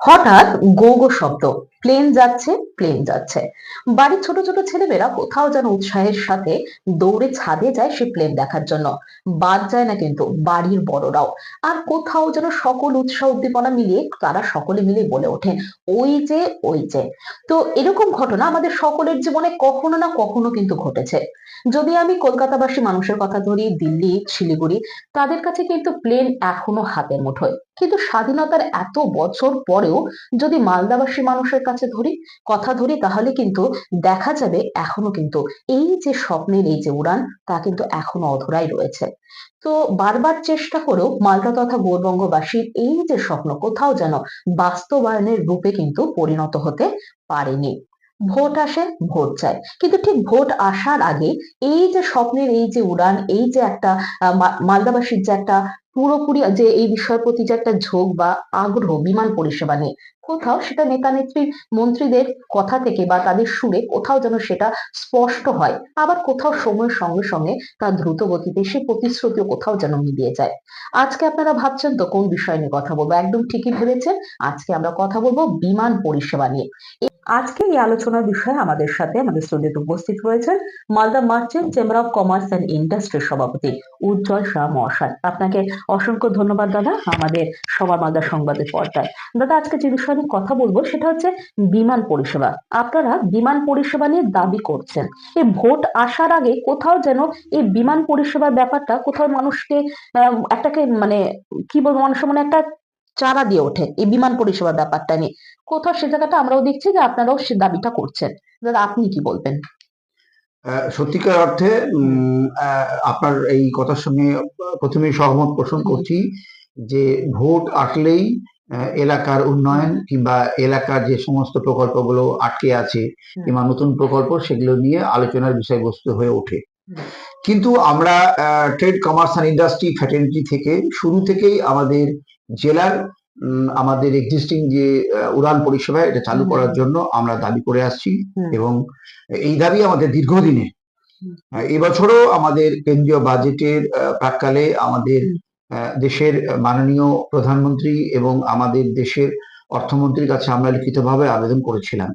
হঠাৎ গো গো শব্দ, প্লেন যাচ্ছে প্লেন যাচ্ছে। বাড়ির ছোট ছোট ছেলেমেয়েরা কোথাও যেন উৎসাহের সাথে দৌড়ে ছাদে যায় সে প্লেন দেখার জন্য। বাদ যায় না কিন্তু বাড়ির বড়রাও। আর কোথাও যেন সকল উৎসাহ উদ্দীপনা মিলিয়ে তারা সকলে মিলে বলে ওঠেন, ওই যে ওই যে। তো এরকম ঘটনা আমাদের সকলের জীবনে কখনো না কখনো কিন্তু ঘটেছে। যদি আমি কলকাতাবাসী মানুষের কথা ধরি, দিল্লি, শিলিগুড়ি, তাদের কাছে কিন্তু প্লেন এখনো হাতের মুঠোয়। কিন্তু স্বাধীনতার এত বছর পরেও যদি মালদাবাসী মানুষের কাছে কথা ধরি, তাহলে কিন্তু দেখা যাবে এখনো কিন্তু এই যে স্বপ্নের এই যে উড়ান, তা কিন্তু এখনো অধরাই রয়েছে। তো বারবার চেষ্টা করেও মালদা তথা গৌরবঙ্গবাসীর এই যে স্বপ্ন কোথাও যেন বাস্তবায়নের রূপে কিন্তু পরিণত হতে পারেনি। ভোট আসে, ভোট যায়, কিন্তু ঠিক ভোট আসার আগে এই যে স্বপ্নের এই যে উড়ান, এই যে একটা মালদাবাসীর যে একটা পুরোপুরি যে এই বিষয়ের প্রতি যে একটা ঝোঁক বা আগ্রহ বিমান পরিষেবা নিয়ে, কোথাও সেটা নেতা নেত্রী মন্ত্রীদের কথা থেকে বা তাদের সুরে কোথাও যেন সেটা স্পষ্ট হয়, আবার কোথাও সময়ের সঙ্গে সঙ্গে তার দ্রুত গতিতে সে প্রতিশ্রুতিও কোথাও যেন মিলিয়ে যায়। আজকে আপনারা ভাবছেন তো কোন বিষয় নিয়ে কথা বলবো, একদম ঠিকই ভেবেছেন। আজকে আমরা কথা বলবো বিমান পরিষেবা নিয়ে। আজকে এই আলোচনার বিষয়ে আমাদের সাথে আমাদের স্টুডিওতে উপস্থিত রয়েছেন Malda merchant chamber of commerce and ইন্ডাস্ট্রির সভাপতি উজ্জ্বল শাহ মহাশয়। আপনাকে অসংখ্য ধন্যবাদ দাদা আমাদের সবার মালদা সংবাদের পর্দায়। দাদা, আজকে যে বিষয় নিয়ে কথা বলবো সেটা হচ্ছে বিমান পরিষেবা। আপনারা বিমান পরিষেবা নিয়ে দাবি করছেন, এই ভোট আসার আগে কোথাও যেন এই বিমান পরিষেবার ব্যাপারটা কোথাও মানুষকে একটাকে মানে কি বলবো, মানুষের মনে একটা চারা দিয়ে ওঠে এই বিমান পরিষেবার ব্যাপারটা নিয়ে। কোথাও সে জায়গাটা আমরাও দেখছি যে আপনারাও সে দাবিটা করছেন। দাদা, আপনি কি বলবেন? সত্যিকার অর্থে আপনার এই কথার সঙ্গে প্রথমেই সহমত পোষণ করছি যে ভোট আসলেই এলাকার উন্নয়ন কিংবা এলাকার যে সমস্ত প্রকল্পগুলো আটকে আছে কিংবা নতুন প্রকল্প সেগুলো নিয়ে আলোচনার বিষয়বস্তু হয়ে ওঠে। কিন্তু আমরা trade commerce and industry fraternity থেকে শুরু থেকেই আমাদের জেলার আমাদের এক্সিস্টিং যে উড়ান পরিষেবা এটা চালু করার জন্য আমরা দাবি করে আসছি এবং এই দাবি আমাদের দীর্ঘদিনে। এবছরও আমাদের কেন্দ্রীয় বাজেটের প্রাক্কালে আমাদের দেশের মাননীয় প্রধানমন্ত্রী এবং আমাদের দেশের অর্থমন্ত্রীর কাছে আমরা লিখিতভাবে আবেদন করেছিলাম।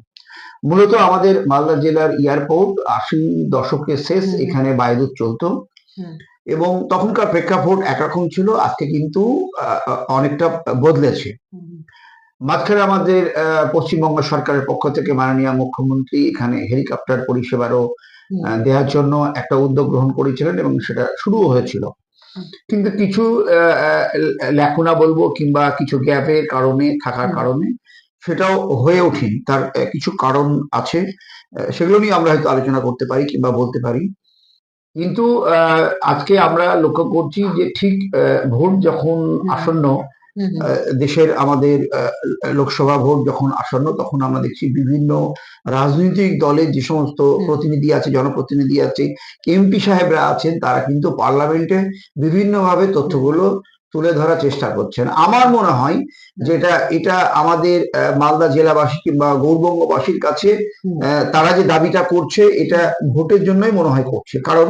মূলত আমাদের মালদা জেলার এয়ারপোর্ট ৮০ দশকের শেষ এখানে বায়ুদূত চলতো এবং তখনকার প্রেক্ষাপট একরকম ছিল, আজকে কিন্তু অনেকটা বদলেছে। মাঝখানে আমাদের পশ্চিমবঙ্গ সরকারের পক্ষ থেকে মাননীয় মুখ্যমন্ত্রী এখানে হেলিকপ্টার পরিষেবারও দেওয়ার জন্য একটা উদ্যোগ গ্রহণ করেছিলেন এবং সেটা শুরুও হয়েছিল। কিন্তু কিছু ল্যাকুনা বলবো কিংবা কিছু গ্যাপের কারণে থাকার কারণে সেটাও হয়ে ওঠেনি। তার কিছু কারণ আছে, সেগুলো নিয়ে আমরা হয়তো আলোচনা করতে পারি কিংবা বলতে পারি। কিন্তু আজকে আমরা লক্ষ্য করছি যে ঠিক ভোট যখন আসন্ন, দেশের আমাদের লোকসভা ভোট যখন আসন্ন, তখন আমরা দেখছি বিভিন্ন রাজনৈতিক দলের যে সমস্ত প্রতিনিধি আছে, জনপ্রতিনিধি আছে, এমপি সাহেবরা আছেন, তারা কিন্তু পার্লামেন্টে বিভিন্নভাবে তথ্যগুলো তুলে ধরার চেষ্টা করছেন। আমার মনে হয় যে এটা আমাদের মালদা জেলাবাসী কিংবা গৌরবঙ্গবাসীর কাছে তারা যে দাবিটা করছে এটা ভোটের জন্যই মনে হয় করছে। কারণ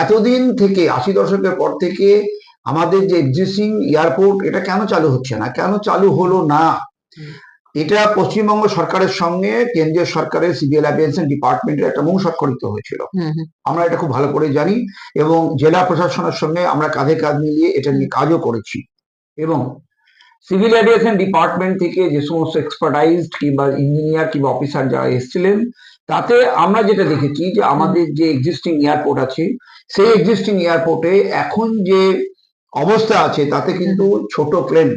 এতদিন থেকে ৮০ দশকের পর থেকে আমাদের যে এক্সিস্টিং এয়ারপোর্ট এটা কেন চালু হচ্ছে না, কেন চালু হলো না, এটা পশ্চিমবঙ্গ সরকারের সঙ্গে কেন্দ্রীয় সরকারের সিভিল এভিয়েশন ডিপার্টমেন্টের একটা মৌস্বাক্ষরিত হয়েছিল। আমরা এটা খুব ভালো করে জানি এবং জেলা প্রশাসনের সঙ্গে আমরা কাঁধে কাঁধ মিলিয়ে এটা নিয়ে কাজও করেছি এবং সিভিল এভিয়েশন ডিপার্টমেন্ট থেকে যে সমস্ত এক্সপার্টাইজড কিংবা ইঞ্জিনিয়ার কিংবা অফিসার যারা এসেছিলেন, তাতে আমরা যেটা দেখেছি যে আমাদের যে এক্সিস্টিং এয়ারপোর্ট আছে সেই এক্সিস্টিং এয়ারপোর্টে এখন যে অবস্থা আছে তাতে কিন্তু ছোট প্লেন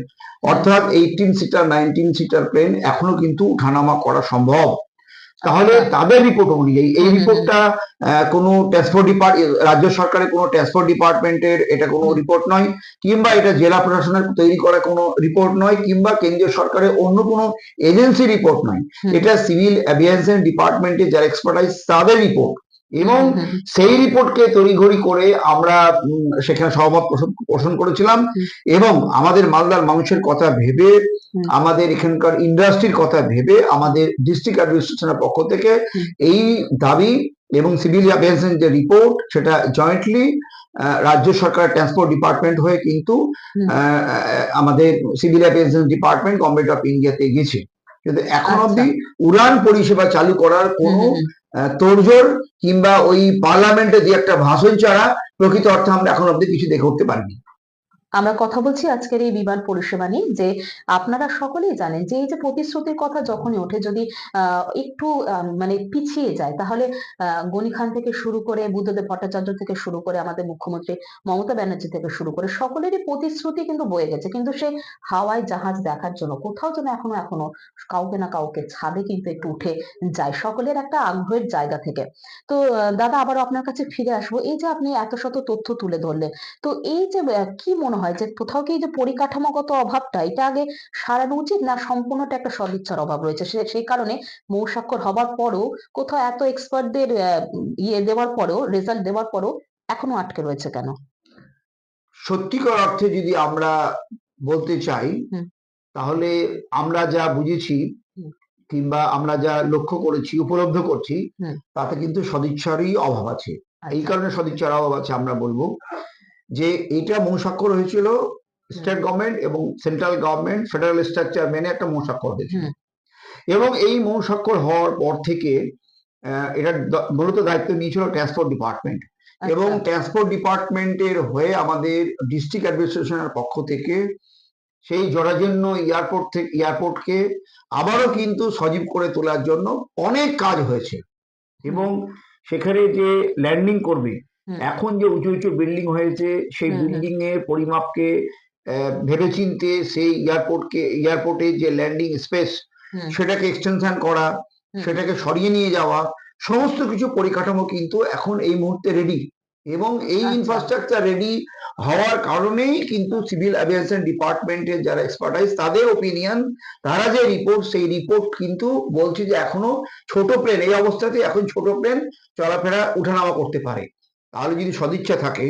অর্থাৎ 18 সিটার 19 সিটার প্লেন এখনো কিন্তু উঠানামা করা সম্ভব। তাহলে তাদের রিপোর্ট অনুযায়ী এই রিপোর্টটা কোনো ট্রান্সপোর্ট রাজ্য সরকারের কোনো ট্রান্সপোর্ট ডিপার্টমেন্টের এটা কোনো রিপোর্ট নয়, কিংবা এটা জেলা প্রশাসনের তৈরি করা কোনো রিপোর্ট নয়, কিংবা কেন্দ্রীয় সরকারের অন্য কোনো এজেন্সি রিপোর্ট নয়, এটা সিভিল এভিয়েশন ডিপার্টমেন্টের যারা এক্সপার্টাইজ তাদের রিপোর্ট। এবং সেই রিপোর্টকে তড়িঘড়ি করে আমরা সেখানে সহমত পোষণ করেছিলাম এবং আমাদের মালদার মানুষের কথা ভেবে, আমাদের এখানকার ইন্ডাস্ট্রির কথা ভেবে আমাদের ডিস্ট্রিক্ট অ্যাডমিনিস্ট্রেশনের পক্ষ থেকে এই দাবি এবং সিভিল এভিয়েশন যে রিপোর্ট সেটা জয়েন্টলি রাজ্য সরকার ট্রান্সপোর্ট ডিপার্টমেন্ট হয়ে কিন্তু হুম। আমাদের civil aviation department government of ইন্ডিয়াতে গেছে, কিন্তু এখন আচ্ছা। অব্দি উড়ান পরিষেবা চালু করার হুম কোনো হুম হুম। তোড়জোড় কিংবা ওই পার্লামেন্টে যে একটা ভাষণ ছাড়া প্রকৃত অর্থে আমরা এখন অব্দি কিছু দেখে উঠতে পারিনি। আমরা কথা বলছি আজকের এই বিমান পরিষেবা নিয়ে, যে আপনারা সকলেই জানেন যে এই যে প্রতিশ্রুতির কথা যখনই ওঠে, যদি একটু মানে পিছিয়ে যায়, তাহলে গনি খান থেকে শুরু করে বুদ্ধদেব ভট্টাচার্য থেকে শুরু করে আমাদের মুখ্যমন্ত্রী মমতা ব্যানার্জি থেকে শুরু করে সকলেরই প্রতিশ্রুতি কিন্তু বয়ে গেছে, কিন্তু সে হাওয়ায় জাহাজ দেখার জন্য কোথাও যেন এখনো কাউকে না কাউকে ছাদে কিন্তু একটু উঠে যায়, সকলের একটা আগ্রহের জায়গা থেকে। তো দাদা, আবারও আপনার কাছে ফিরে আসবো। এই যে আপনি এত শত তথ্য তুলে ধরলেন, তো এই যে কি মনে হয় যে কোথাও কি এই যে পরিকাঠামোগত অভাবটা এটা আগে সারানো উচিত, না সম্পূর্ণটা একটা সদিচ্ছার অভাব রয়েছে, সেই কারণে মৌ স্বাক্ষর হবার পরও কোথাও এত এক্সপার্টদের ইয়ে দেওয়ার পরেও, রেজাল্ট দেওয়ার পরেও এখনো আটকে রয়েছে কেন? সত্যিকার অর্থে যদি আমরা বলতে চাই, হুম। তাহলে আমরা যা বুঝেছি হুম। কিংবা আমরা যা লক্ষ্য করেছি, উপলব্ধ করছি, হুম। তাতে কিন্তু সদিচ্ছারই অভাব আছে। এই আচ্ছা। কারণে সদিচ্ছার অভাব আছে আমরা বলবো যে এটা মৌস্বাক্ষর হয়েছিল হুম। স্টেট গভর্নমেন্ট এবং সেন্ট্রাল গভর্নমেন্ট ফেডারেল স্ট্রাকচার মেনে একটা মৌস্বাক্ষর হয়েছিল, হুম। এবং এই মৌস্বাক্ষর হওয়ার পর থেকে এটা মূলত দায়িত্ব নিয়েছিল ট্রান্সপোর্ট ডিপার্টমেন্ট, এবং আচ্ছা। ট্রান্সপোর্ট ডিপার্টমেন্টের হয়ে আমাদের ডিস্ট্রিক্ট অ্যাডমিনিস্ট্রেশনের পক্ষ থেকে সেই জরাজীর্ণ এয়ারপোর্টকে আবারও কিন্তু সজীব করে তোলার জন্য অনেক কাজ হয়েছে, হুম। এবং সেখানে যে ল্যান্ডিং করবে, হুম। এখন যে উঁচু উঁচু বিল্ডিং হয়েছে সেই হুম। হুম। বিল্ডিং এর পরিমাপকে ভেবেচিন্তে সেই এয়ারপোর্টে যে ল্যান্ডিং স্পেস হুম। সেটাকে এক্সটেনশন করা, হুম। সেটাকে সরিয়ে নিয়ে যাওয়া, সমস্ত কিছু পরিকাঠামো কিন্তু এখন এই মুহূর্তে রেডি, এবং এই আচ্ছা। ইনফ্রাস্ট্রাকচার রেডি হওয়ার কারণেই কিন্তু সিভিল এভিয়েশন ডিপার্টমেন্টের যারা এক্সপার্টাইজ তাদের ওপিনিয়ন, তারা যে রিপোর্ট, সেই রিপোর্ট কিন্তু বলছে যে এখনো ছোট প্লেন, এই অবস্থাতে এখন ছোট প্লেন চলাফেরা উঠানামা করতে পারে। তাহলে যদি সদিচ্ছা থাকে,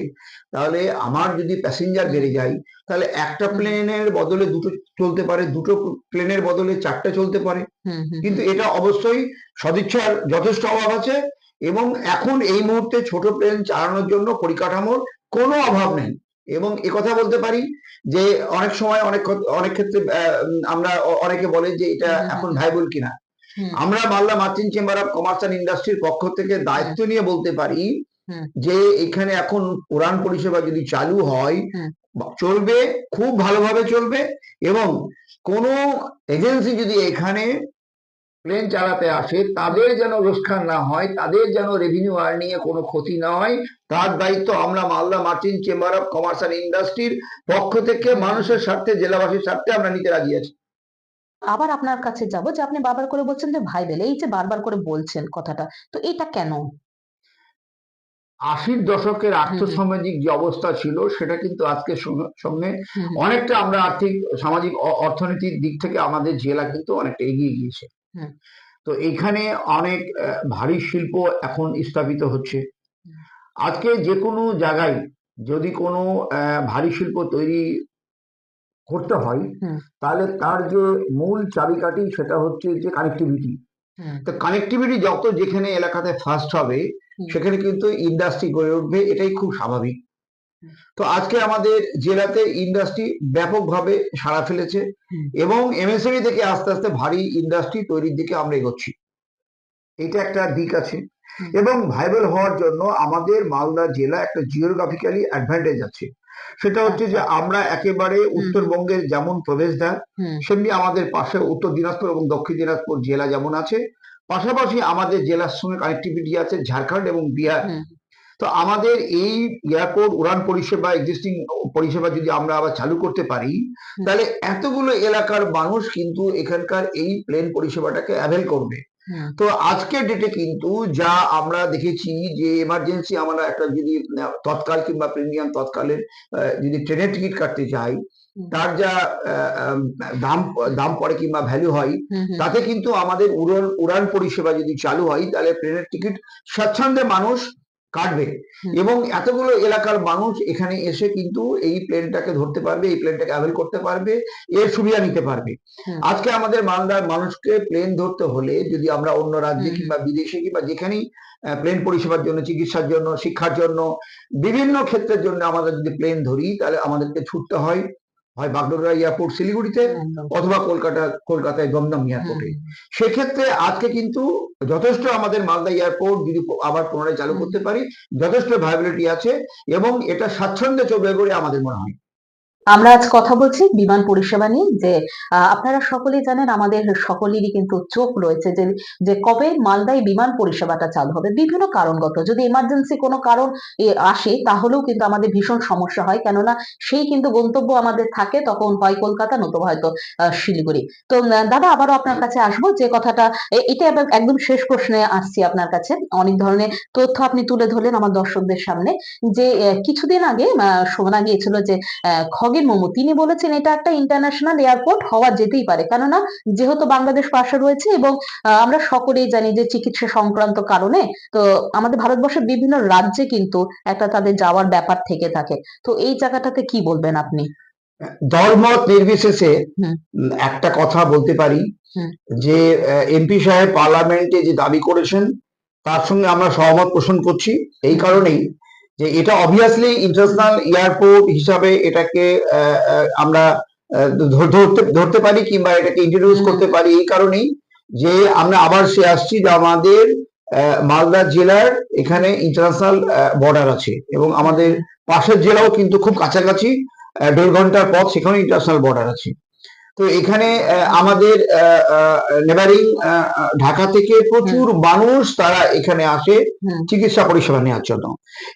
তাহলে আমার যদি প্যাসেঞ্জার হুম। বেড়ে যায়, তাহলে একটা হুম। প্লেনের বদলে দুটো চলতে পারে, দুটো প্লেনের বদলে চারটে চলতে পারে, হুম। হুম। কিন্তু এটা অবশ্যই সদিচ্ছার যথেষ্ট অভাব আছে, এবং এখন এই মুহূর্তে ছোট প্লেন চালানোর জন্য পরিকাঠামোর কোনো অভাব নেই। এবং একথা বলতে পারি যে অনেক সময় অনেক ক্ষেত্রে আমরা অনেকে বলে যে এটা হুম। এখন হুম। ভাইবল কিনা। হুম। আমরা Malda merchant chamber of commerce and ইন্ডাস্ট্রির পক্ষ থেকে হুম। দায়িত্ব নিয়ে বলতে পারি হুম। যে এখানে এখন উড়ান পরিষেবা যদি চালু হয়, হুম। চলবে, খুব ভালোভাবে চলবে, এবং কোনো এজেন্সি যদি এখানে প্লেন চালাতে আসে তাদের যেন লোকসান না হয়, তাদের যেন রেভিনিউ আর্নিং এ কোনো ক্ষতি না হয়, তার দায়িত্ব আমরা Malda merchant chamber of commerce and ইন্ডাস্ট্রির পক্ষ থেকে হুম। মানুষের স্বার্থে, জেলাবাসীর স্বার্থে আমরা নিতে রাজি আছি। আবার আপনার কাছে যাব, যে আপনি বারবার করে বলছেন যে ভাইবেল, এই যে বারবার করে বলছেন কথাটা, তো এটা কেন? 80-র দশকের হুম। হুম। আর্থসামাজিক যে অবস্থা ছিল সেটা কিন্তু আজকের সঙ্গে হুম। হুম। অনেকটা, আমরা আর্থিক সামাজিক অর্থনীতির দিক থেকে আমাদের জেলা কিন্তু অনেকটা এগিয়ে গিয়েছে। হুম। তো এইখানে অনেক ভারী শিল্প এখন স্থাপিত হচ্ছে। হুম। আজকে যে কোনো জায়গায় যদি কোনো ভারী শিল্প তৈরি করতে হয়, হুম। তাহলে তার যে মূল চাবিকাঠি সেটা হচ্ছে যে কানেক্টিভিটি। হুম। তো কানেক্টিভিটি যত যেখানে এলাকাতে ফার্স্ট হবে, হুম। সেখানে কিন্তু ইন্ডাস্ট্রি গড়ে উঠবে, এটাই খুব স্বাভাবিক। হুম। তো আজকে আমাদের জেলাতে ইন্ডাস্ট্রি ব্যাপকভাবে সাড়া ফেলেছে, হুম। এবং এমএসএমই থেকে আস্তে আস্তে ভারী ইন্ডাস্ট্রি তৈরির দিকে আমরা এগোচ্ছি, এটা একটা দিক আছে। হুম। এবং ভাইবেল হওয়ার জন্য আমাদের মালদা জেলা একটা জিওগ্রাফিক্যালি অ্যাডভান্টেজ আছে, সেটা হচ্ছে যে আচ্ছা। আমরা একেবারে হুম। উত্তরবঙ্গের যেমন প্রবেশদ্বার, হুম। সেমনি আমাদের পাশে উত্তর দিনাজপুর এবং দক্ষিণ দিনাজপুর জেলা যেমন আছে, পাশাপাশি আমাদের জেলার সঙ্গে কানেক্টিভিটি আছে ঝাড়খণ্ড এবং বিহার। হুম। তো আমাদের এই এয়ারপোর্ট উড়ান পরিষেবা, এক্সিস্টিং পরিষেবা যদি আমরা আবার চালু করতে পারি, হুম। তাহলে এতগুলো এলাকার মানুষ কিন্তু এখানকার এই প্লেন পরিষেবাটাকে অ্যাভেল করবে। হুম। তো আজকের ডেটে কিন্তু যা আমরা দেখেছি যে এমার্জেন্সি আমরা একটা যদি তৎকাল কিংবা প্রিমিয়াম তৎকালের যদি ট্রেনের টিকিট কাটতে চাই, হুম। তার যা দাম দাম পড়ে কিংবা ভ্যালু হয়, হুম। হুম। তাতে কিন্তু আমাদের উড়ান পরিষেবা যদি চালু হয়, তাহলে ট্রেনের টিকিট স্বাচ্ছন্দ্যে মানুষ কাটবে হুম। এবং এতগুলো এলাকার মানুষ এখানে এসে কিন্তু এই প্লেনটাকে ধরতে পারবে, এই প্লেনটাকে অ্যাভেল করতে পারবে, এর সুবিধা নিতে পারবে। হুম। আজকে আমাদের মালদার মানুষকে প্লেন ধরতে হলে যদি আমরা অন্য রাজ্যে হুম। কিংবা বিদেশে কিংবা যেখানেই প্লেন পরিষেবার জন্য, চিকিৎসার জন্য, শিক্ষার জন্য, বিভিন্ন ক্ষেত্রের জন্য আমাদের যদি প্লেন ধরি তাহলে আমাদেরকে ছুটতে হয় হয় বাগডোগরা এয়ারপোর্ট শিলিগুড়িতে একদম। অথবা কলকাতায় দমদম হুম। এয়ারপোর্টে। সেক্ষেত্রে আজকে কিন্তু যথেষ্ট আমাদের মালদা এয়ারপোর্ট যদি আবার পুনরায় চালু হুম। করতে পারি যথেষ্ট ভায়াবিলিটি আছে এবং এটা স্বাচ্ছন্দ্যে চলবে বলে আমাদের মনে হয়। আমরা আজ কথা বলছি বিমান পরিষেবা নিয়ে যে আপনারা সকলেই জানেন আমাদের সকলেরই কিন্তু চোখ রয়েছে যে যে কবে মালদায় বিমান পরিষেবাটা চালু হবে বিভিন্ন কারণগত যদি এমার্জেন্সি কোনো কারণ আসে তাহলেও কিন্তু আমাদের ভীষণ সমস্যা হয় কেননা সেই কিন্তু গন্তব্য আমাদের থাকে তখন হয় কলকাতা নতুবা হয়তো শিলিগুড়ি তো দাদা আবারও আপনার কাছে আসবো যে কথাটা এটা এবার একদম শেষ প্রশ্নে আসছি আপনার কাছে অনেক ধরনের তথ্য আপনি তুলে ধরলেন আমার দর্শকদের সামনে যে কিছুদিন আগে শোনা গিয়েছিল যে খগেন মুর্মু তিনি বলেছেন এটা একটা ইন্টারন্যাশনাল এয়ারপোর্ট হওয়া যেতেই পারে কেননা যেহেতু বাংলাদেশ পাশে রয়েছে এবং আমরা সকলেই জানি যে চিকিৎসা সংক্রান্ত কারণে তো আমাদের ভারতবর্ষের বিভিন্ন রাজ্যে কিন্তু একটা তাদের যাওয়ার ব্যাপার থেকে থাকে তো এই জায়গাটাতে কি বলবেন আপনি? দলমত নির্বিশেষে হুম। একটা কথা বলতে পারি হুম। যে এমপি সাহেব পার্লামেন্টে যে দাবি করেছেন তার সঙ্গে আমরা সহমত পোষণ করছি এই হুম। কারণেই যে এটা অবভিয়াসলি ইন্টারন্যাশনাল এয়ারপোর্ট হিসাবে এটাকে আমরা ধরতে পারি কিংবা এটাকে ইন্ট্রোডিউস হুম। করতে পারি এই কারণেই যে আমরা আবার সে আসছি যে আমাদের মালদা জেলার এখানে ইন্টারন্যাশনাল বর্ডার আছে এবং আমাদের পাশের জেলাও কিন্তু খুব কাছাকাছি 1.5 ঘন্টার পথ সেখানে ইন্টারন্যাশনাল বর্ডার আছে। তো এখানে আমাদের নেবারিং ঢাকা থেকে প্রচুর মানুষ তারা এখানে আসে হুম। চিকিৎসা পরিষেবা নেওয়ার জন্য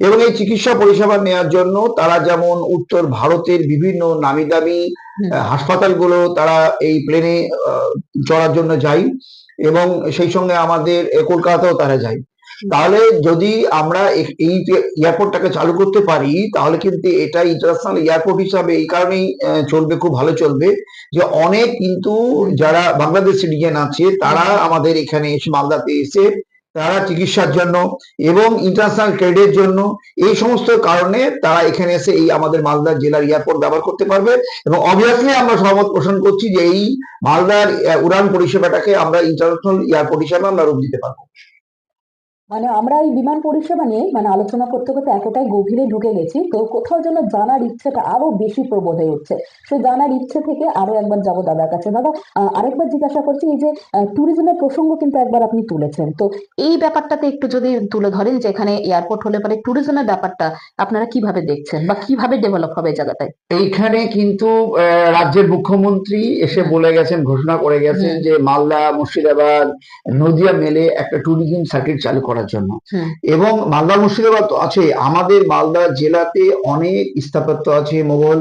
এবং এই চিকিৎসা পরিষেবা নেওয়ার জন্য তারা যেমন উত্তর ভারতের বিভিন্ন নামি দামি হুম। হাসপাতালগুলো তারা এই প্লেনে চড়ার জন্য যায় এবং সেই সঙ্গে আমাদের কলকাতাও তারা যায়। তাহলে যদি আমরা এই যে এয়ারপোর্টটাকে চালু করতে পারি তাহলে কিন্তু এটা ইন্টারন্যাশনাল এয়ারপোর্ট হিসাবে এই কারণেই চলবে, খুব ভালো চলবে যে অনেক কিন্তু যারা বাংলাদেশ সিটিজেন আছে তারা আমাদের এখানে এসে মালদাতে এসে তারা চিকিৎসার জন্য এবং ইন্টারন্যাশনাল ট্রেডের জন্য এই সমস্ত কারণে তারা এখানে এসে এই আমাদের মালদা জেলার এয়ারপোর্ট ব্যবহার করতে পারবে এবং অবভিয়াসলি আমরা সহমত পোষণ করছি যে এই মালদার উড়ান পরিষেবাটাকে আমরা ইন্টারন্যাশনাল এয়ারপোর্ট হিসাবে আমরা রূপ দিতে পারবো। মানে আমরা এই বিমান পরিষেবা নিয়ে আলোচনা করতে করতে এতটাই গভীরে ঢুকে গেছি তো কোথাও যেন জানার ইচ্ছেটা আরো বেশি প্রবল হয়ে উঠছে সেই জানার ইচ্ছে থেকে আরো একবার যাবো দাদার কাছে দাদা আরেকবার জিজ্ঞাসা করছি এই যে ট্যুরিজমের প্রসঙ্গ কিন্তু একবার আপনি তুলেছেন তো এই ব্যাপারটাতে একটু যদি তুলে ধরেন যে এখানে এয়ারপোর্ট হলে পরে ট্যুরিজমের ব্যাপারটা আপনারা কিভাবে দেখছেন বা কিভাবে ডেভেলপ হবে এই জায়গাটায়? এইখানে কিন্তু রাজ্যের মুখ্যমন্ত্রী এসে বলে গেছেন, ঘোষণা করে গেছেন যে মালদা মুর্শিদাবাদ নদিয়া মেলে একটা ট্যুরিজম সার্কিট চালু করার জন্য এবং মালদা মুর্শিদাবাদ তো আছে আমাদের মালদা জেলাতে অনেক স্থাপত্য আছে, মোগল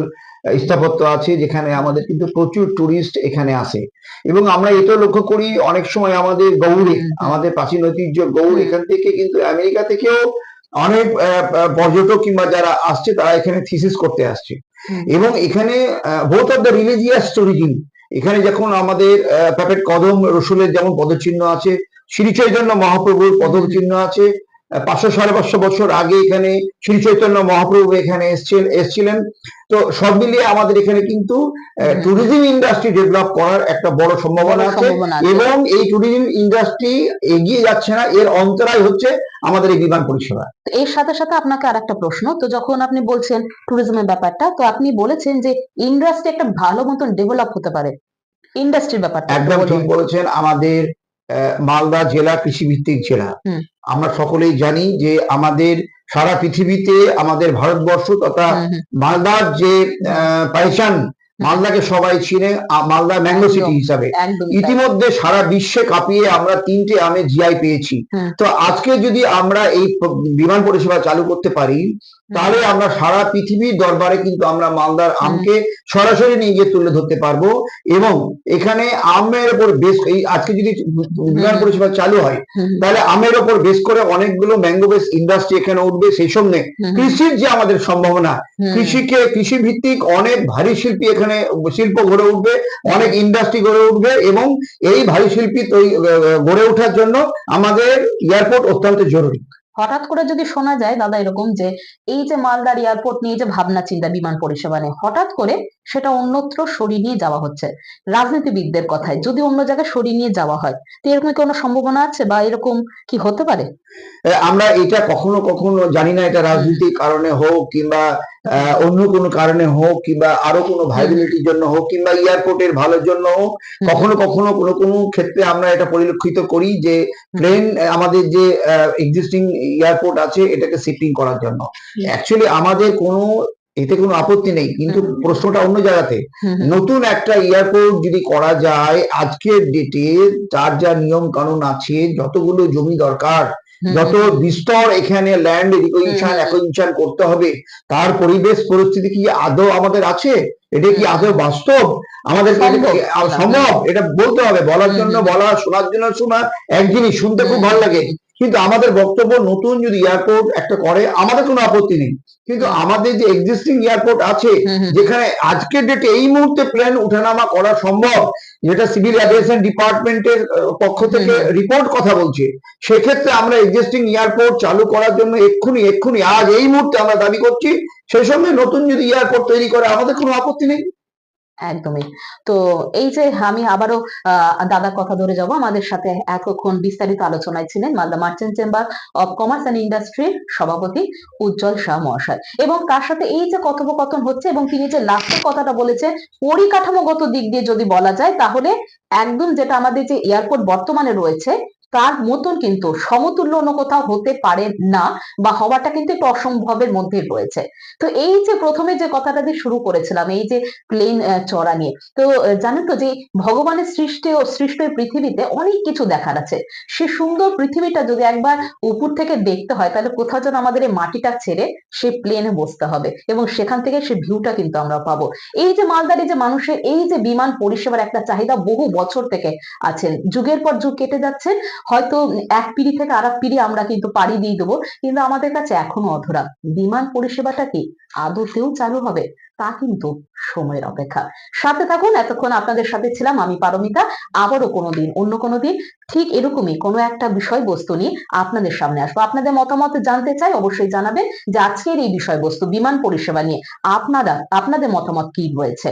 স্থাপত্য আছে যেখানে আমাদের কিন্তু প্রচুর টুরিস্ট এখানে আসে এবং আমরা এটা লক্ষ্য করি অনেক সময় আমাদের গৌড়ে আমাদের প্রাচীন ঐতিহ্য গৌড় এখান থেকে কিন্তু আমেরিকা থেকেও অনেক পর্যটক কিংবা যারা আসছে তারা এখানে থিসিস করতে আসছে এবং এখানে both of the religious tourism এখানে যখন আমাদের প্যাপেট কদম রসুলের যেমন পদচিহ্ন আছে শ্রী চৈতন্য মহাপ্রভুর পদচিহ্ন আছে 500-550 বছর আগে এখানে শ্রী চৈতন্য মহাপ্রভু এখানে এসেছিলেন তো সব মিলিয়ে আমাদের এখানে কিন্তু ট্যুরিজম ইন্ডাস্ট্রি ডেভেলপ করার একটা বড় সম্ভাবনা আছে এবং এই ট্যুরিজম ইন্ডাস্ট্রি এগিয়ে যাচ্ছে না এর অন্তরায় হচ্ছে আমাদের এই বিমান পরিষেবা। এর সাথে সাথে আপনাকে আরেকটা প্রশ্ন তো যখন আপনি বলছেন ট্যুরিজমের ব্যাপারটা তো আপনি বলেছেন যে ইন্ডাস্ট্রি একটা ভালো মতন ডেভেলপ হতে পারে ইন্ডাস্ট্রির ব্যাপারটা একদম ঠিক বলেছেন আমাদের মালদা জেলা কৃষিভিত্তিক জেলা আমরা সকলেই জানি যে আমাদের সারা পৃথিবীতে আমাদের ভারতবর্ষ তথা মালদার যে পাইচান মালদাকে সবাই চিনে মালদা ম্যাঙ্গো সিটি হিসাবে ইতিমধ্যে সারা বিশ্বে কাঁপিয়ে আমরা 3টে আমে জিআই পেয়েছি তো আজকে যদি আমরা এই বিমান পরিষেবা চালু করতে পারি তাহলে আমরা সারা পৃথিবীর দরবারে কিন্তু আমরা মালদার আমকে সরাসরি নিয়ে গিয়ে তুলে ধরতে পারবো এবং এখানে আমের উপর বেস আজকে যদি বিমান পরিষেবা চালু হয় তাহলে আমের উপর বেস করে অনেকগুলো ম্যাঙ্গো বেস ইন্ডাস্ট্রি এখানে উঠবে সেই সঙ্গে কৃষির যে আমাদের সম্ভাবনা কৃষি ভিত্তিক অনেক ভারী শিল্পী এখানে শিল্প গড়ে উঠবে অনেক ইন্ডাস্ট্রি গড়ে উঠবে এবং এই ভারী শিল্পী গড়ে ওঠার জন্য আমাদের এয়ারপোর্ট অত্যন্ত জরুরি। হঠাৎ করে যদি শোনা যায় দাদা এরকম যে এই যে মালদার এয়ারপোর্ট নিয়ে যে ভাবনা চিন্তা বিমান পরিষেবা নিয়ে হঠাৎ করে সেটা অন্যত্র সরিয়ে নিয়ে যাওয়া হচ্ছে রাজনীতিবিদদের কথায়, যদি অন্য জায়গায় সরিয়ে নিয়ে যাওয়া হয়, তো এরকম কি কোনো সম্ভাবনা আছে বা এরকম কি হতে পারে? আমরা এটা কখনো কখনো জানি না, এটা হুম রাজনীতির কারণে হোক কিংবা হুম অন্য কোনো কারণে হোক কিংবা আরো কোনো হুম ভাইবিলিটির জন্য হোক কিংবা এয়ারপোর্টের ভালোর জন্য হোক, হুম কখনো কখনো কোনো কোনো ক্ষেত্রে আমরা এটা পরিলক্ষিত করি যে হুম প্লেন আমাদের যে এক্সিস্টিং এয়ারপোর্ট আছে এটাকে শিফটিং করার জন্য। হুম অ্যাকচুয়ালি আমাদের কোনো এতে কোনো আপত্তি নেই, কিন্তু হুম প্রশ্নটা অন্য জায়গাতে। হুম হুম নতুন একটা এয়ারপোর্ট যদি করা যায় আজকের ডেটে, যার যা নিয়ম কানুন আছে, যতগুলো জমি দরকার, হুম যত হুম হুম বিস্তর এখানে ল্যান্ড হুম রিকুইজিশন হুম হুম অ্যাকুইজিশন করতে হবে, তার পরিবেশ পরিস্থিতি কি আদৌ আমাদের আছে? এটা কি হুম হুম আদৌ বাস্তব? আমাদেরকে এটা সম্ভব কিনা? হুম সম্ভব? এটা বলতে হবে, বলার হুম জন্য হুম বলা, শোনার জন্য শোনা এক জিনিস, শুনতে হুম খুব হুম ভালো লাগে। কিন্তু আমাদের বক্তব্য, নতুন যদি এয়ারপোর্ট একটা করে আমাদের কোনো আপত্তি নেই, কিন্তু হুম আমাদের যে এক্সিস্টিং এয়ারপোর্ট আছে হুম হুম হুম যেখানে আজকের ডেটে এই মুহূর্তে প্লেন উঠানামা করা সম্ভব, যেটা সিভিল হুম এভিয়েশন ডিপার্টমেন্টের পক্ষ হুম থেকে হুম রিপোর্ট কথা বলছে, সেক্ষেত্রে আমরা এক্সিস্টিং এয়ারপোর্ট চালু করার জন্য এক্ষুনি এক্ষুনি আজ এই মুহূর্তে আমরা দাবি করছি। সেই সঙ্গে নতুন যদি এয়ারপোর্ট তৈরি করে আমাদের কোনো আপত্তি নেই। একদমই। তো এই যে আমি আবারও দাদার কথা ধরে যাব। আমাদের সাথে এতক্ষণ বিস্তারিত আলোচনায় ছিলেন Malda merchant chamber of commerce and ইন্ডাস্ট্রির সভাপতি উজ্জ্বল শাহ মহাশয়। এবং তার সাথে এই যে কথোপকথন হচ্ছে এবং তিনি যে লাস্টের কথাটা বলেছেন, পরিকাঠামোগত দিক দিয়ে যদি বলা যায় তাহলে একদম যেটা আমাদের যে এয়ারপোর্ট বর্তমানে রয়েছে তার মতন কিন্তু সমতুল্য অন্য কোথাও হতে পারে না, বা হওয়াটা কিন্তু একটু অসম্ভবের মধ্যে রয়েছে। তো এই যে ১ম এ যে কথাটা দিয়ে শুরু করেছিলাম, এই যে প্লেন চড়া নিয়ে। তো জানেন তো যে ভগবানের সৃষ্ট এই পৃথিবীতে অনেক কিছু দেখার আছে। সে সুন্দর পৃথিবীটা যদি একবার উপর থেকে দেখতে হয় তাহলে কোথাও যেন আমাদের এই মাটিটা ছেড়ে সে প্লেনে বসতে হবে এবং সেখান থেকে সে ভিউটা কিন্তু আমরা পাবো। এই যে মালদারে যে মানুষের এই যে বিমান পরিষেবার একটা চাহিদা বহু বছর থেকে আছেন, যুগের পর যুগ কেটে যাচ্ছে, হয়তো এক পিঁড়ি থেকে আরেক পিঁড়ি আমরা কিন্তু পাড়ি দিয়ে দেবো, কিন্তু আমাদের কাছে এখনো অধরা বিমান পরিষেবাটা কি আদতেও চালু হবে, তা কিন্তু সময়ের অপেক্ষা। সাথে থাকুন, এতক্ষণ আপনাদের সাথে ছিলাম আমি পারমিতা। আবারও কোনোদিন অন্য কোনো দিন ঠিক এরকমই কোনো একটা বিষয়বস্তু নিয়ে আপনাদের সামনে আসবো। আপনাদের মতামত জানতে চাই, অবশ্যই জানাবেন যে আজকের এই বিষয়বস্তু বিমান পরিষেবা নিয়ে আপনাদের মতামত কি রয়েছে।